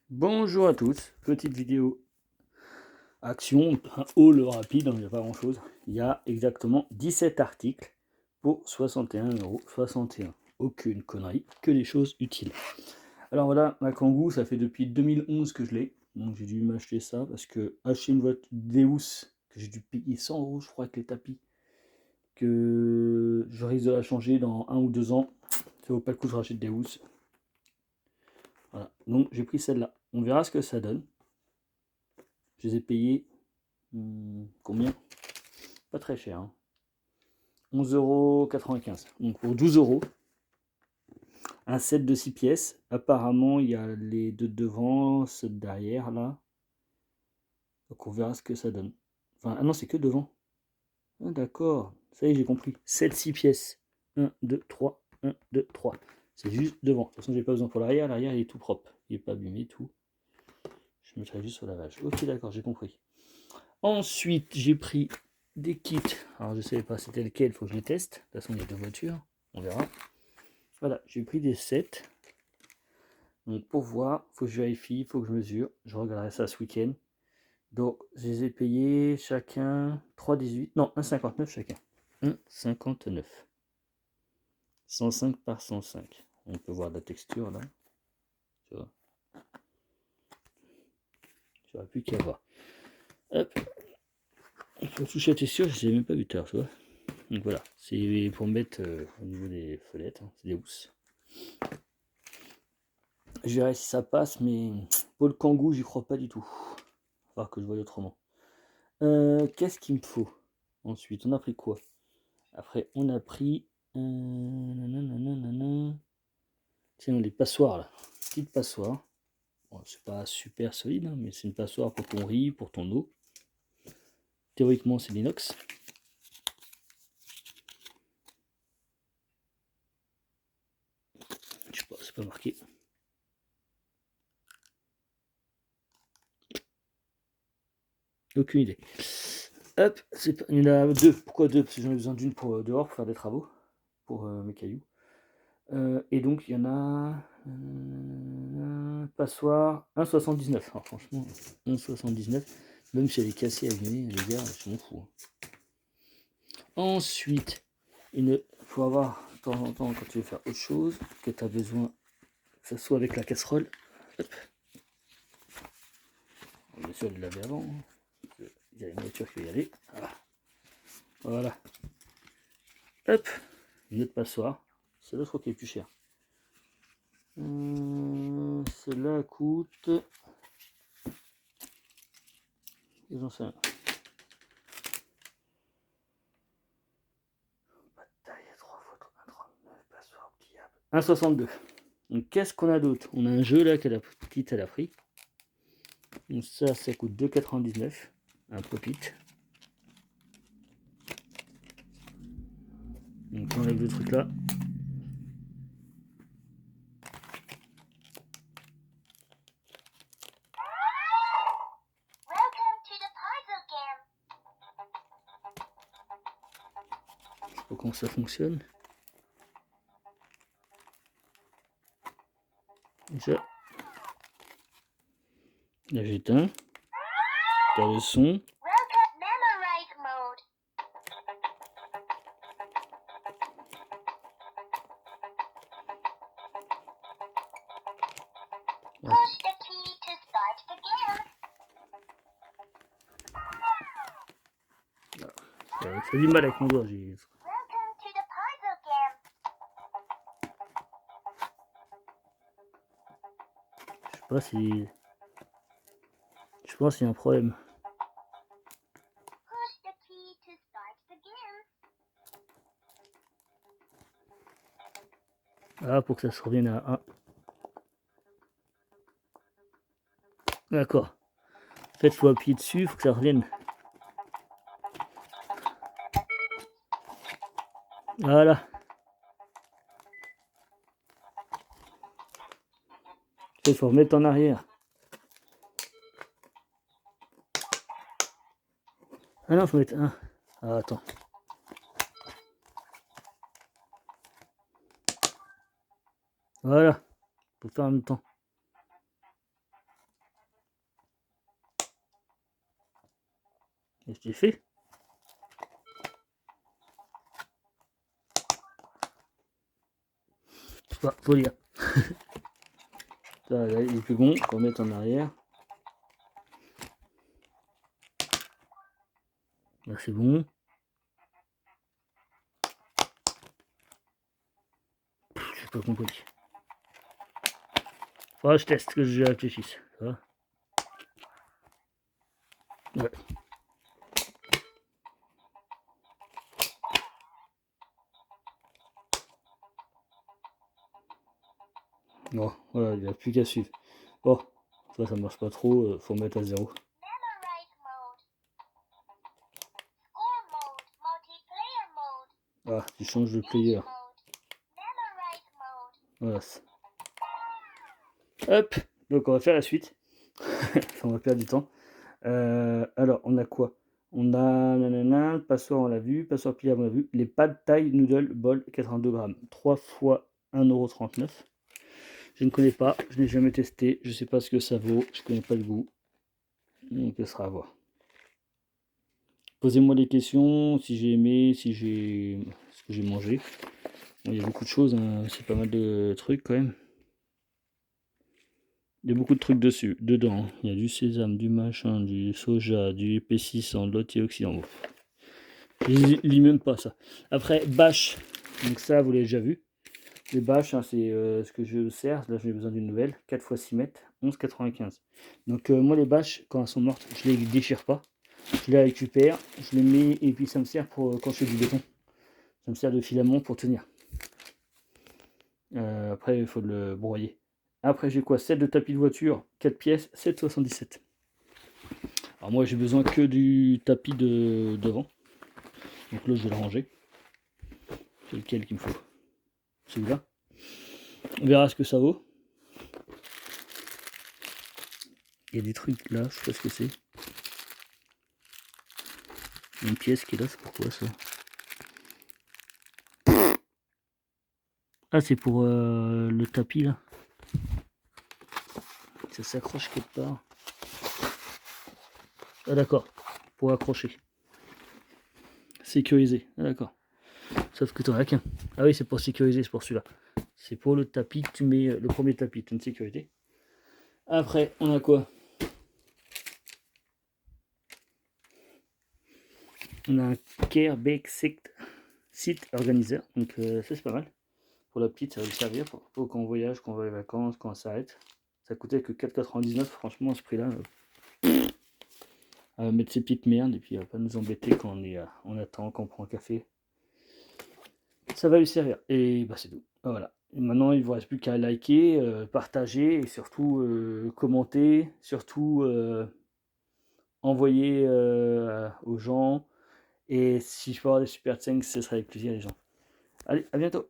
Bonjour à tous, petite vidéo action, un haul rapide, il n'y a pas grand chose. Il y a exactement 17 articles pour 61,61 €. Aucune connerie, que des choses utiles. Alors voilà, ma Kangoo, ça fait depuis 2011 que je l'ai. Donc j'ai dû m'acheter ça parce que acheter une voiture Deus, que j'ai dû payer 100 € je crois avec les tapis, que je risque de la changer dans 1 ou 2 ans, ça vaut pas le coup, je rachète Deus. Voilà, donc j'ai pris celle-là. On verra ce que ça donne. Je les ai payés combien? Pas très cher. Hein. 11,95 €. Donc pour 12 €. Un set de 6 pièces. Apparemment, il y a les deux devant, ceux de derrière là. Donc on verra ce que ça donne. Enfin, ah non, c'est que devant. Ah, d'accord. Ça y est, j'ai compris. 7, 6 pièces. 1, 2, 3. 1, 2, 3. C'est juste devant. De toute façon, j'ai pas besoin pour l'arrière. L'arrière, il est tout propre. Il n'est pas abîmé, tout. Je mettrai juste au lavage. Ok, d'accord, j'ai compris. Ensuite, j'ai pris des kits. Alors, je ne savais pas c'était lequel, il faut que je les teste. De toute façon, il y a deux voitures. On verra. Voilà, j'ai pris des sets. Donc, pour voir, il faut que je vérifie, il faut que je mesure. Je regarderai ça ce week-end. Donc, je les ai payés chacun 3,18. Non, 1,59 chacun. 1,59. 105 par 105. On peut voir la texture là. Tu vois. J'aurais plus qu'à voir. Hop. Il faut toucher la texture, je ne l'ai même pas vu tard, tu vois. Donc voilà, c'est pour mettre au niveau des fenêtres, hein, c'est des housses. Je verrai si ça passe, mais pour le Kangoo, j'y crois pas du tout. Il va falloir que je voie autrement. Qu'est-ce qu'il me faut ensuite? On a pris quoi? Après, on a pris. Tiens, les passoires là. Petite passoire. Bon, c'est pas super solide, hein, mais c'est une passoire pour ton riz, pour ton eau. Théoriquement, c'est l'inox. Je sais pas, c'est pas marqué. Aucune idée. Hop, il y en a deux. Pourquoi deux? Parce que j'en ai besoin d'une pour dehors pour faire des travaux, pour mes cailloux. Et donc il y en a passoire 1,79. Alors franchement, 1,79. Même si elle est cassée, abîmée, les gars, je m'en fous. Ensuite, il faut avoir de temps en temps quand tu veux faire autre chose, que tu as besoin, que ce soit avec la casserole. Hop. Bien sûr, de laver avant. Hein. Il y a une voiture qui va y aller. Voilà. Hop. Une autre passoire. Celle-là, je crois qu'elle est plus chère. Celle-là coûte. J'en sais rien. 1,62. Donc qu'est-ce qu'on a d'autre? On a un jeu là que la petite elle a pris. Donc ça coûte 2,99. Un pop-it. Donc on enlève le truc là. Je sais pas comment ça fonctionne. Déjà. Là j'éteins. T'as le son. Ouais. Ça fait du mal avec mon doigt. Je sais pas si. Je pense qu'il y a un problème. Ah, pour que ça se revienne à 1. D'accord. En fait, il faut appuyer dessus, il faut que ça revienne. Voilà. Il faut remettre en arrière. Ah non, il faut mettre 1. Ah, attends. Voilà. Faut faire en même temps. Et je t'ai fait. Faut lire. Là, il est plus bon, faut remettre en arrière. Là, c'est bon. J'ai pas compris. Faudra que je teste, que je réfléchisse. Ça va? Ouais. Bon, voilà, il n'y a plus qu'à suivre. Bon, ça marche pas trop, faut mettre à 0. Ah, tu changes de player. Voilà. Hop, donc on va faire la suite. On va perdre du temps. Alors, on a quoi? On a nanana, passoire, on l'a vu, passoire pliable, on l'a vu. Les pâtes taille noodle bol 82 grammes. 3 fois 1,39 €. Je ne connais pas, je n'ai jamais testé, je ne sais pas ce que ça vaut, je ne connais pas le goût. Donc, ce sera à voir. Posez-moi des questions, si j'ai aimé, si j'ai ce que j'ai mangé. Bon, il y a beaucoup de choses, hein, c'est pas mal de trucs quand même. Il y a beaucoup de trucs dessus, dedans. Il y a du sésame, du machin, du soja, du épaississant, de l'antioxydant. Je lis même pas ça. Après, bâche. Donc ça, vous l'avez déjà vu. Les bâches, hein, c'est ce que je sers. Là, j'ai besoin d'une nouvelle. 4 x 6 mètres, 11,95. Donc moi, les bâches, quand elles sont mortes, je les déchire pas. Je les récupère, je les mets et puis ça me sert pour quand je fais du béton. Ça me sert de filament pour tenir. Après, il faut le broyer. Après, j'ai quoi? 7 de tapis de voiture, 4 pièces, 7,77. Alors moi, j'ai besoin que du tapis de devant. Donc là, je vais le ranger. C'est lequel qu'il me faut? Celui-là. On verra ce que ça vaut. Il y a des trucs là, je sais pas ce que c'est. Une pièce qui est là, c'est pourquoi ça? Ah, c'est pour le tapis là. Ça s'accroche quelque part. Ah d'accord, pour accrocher. Sécuriser, ah d'accord. Sauf que t'en as qu'un. Ah oui, c'est pour sécuriser, c'est pour celui-là. C'est pour le tapis que tu mets, le premier tapis, tu as une sécurité. Après, on a quoi? On a un Care Bake Seat Organizer, donc ça c'est pas mal. Pour la petite, ça va lui servir pour quand on voyage, quand on va les vacances, quand on s'arrête. Ça coûtait que 4,99, franchement, à ce prix-là. À mettre ses petites merdes et puis à pas nous embêter quand on attend, quand on prend un café. Ça va lui servir. Et bah c'est tout. Voilà. Et maintenant, il ne vous reste plus qu'à liker, partager et surtout commenter, surtout envoyer aux gens. Et si je peux avoir des super thanks, ce serait avec plaisir les gens. Allez, à bientôt.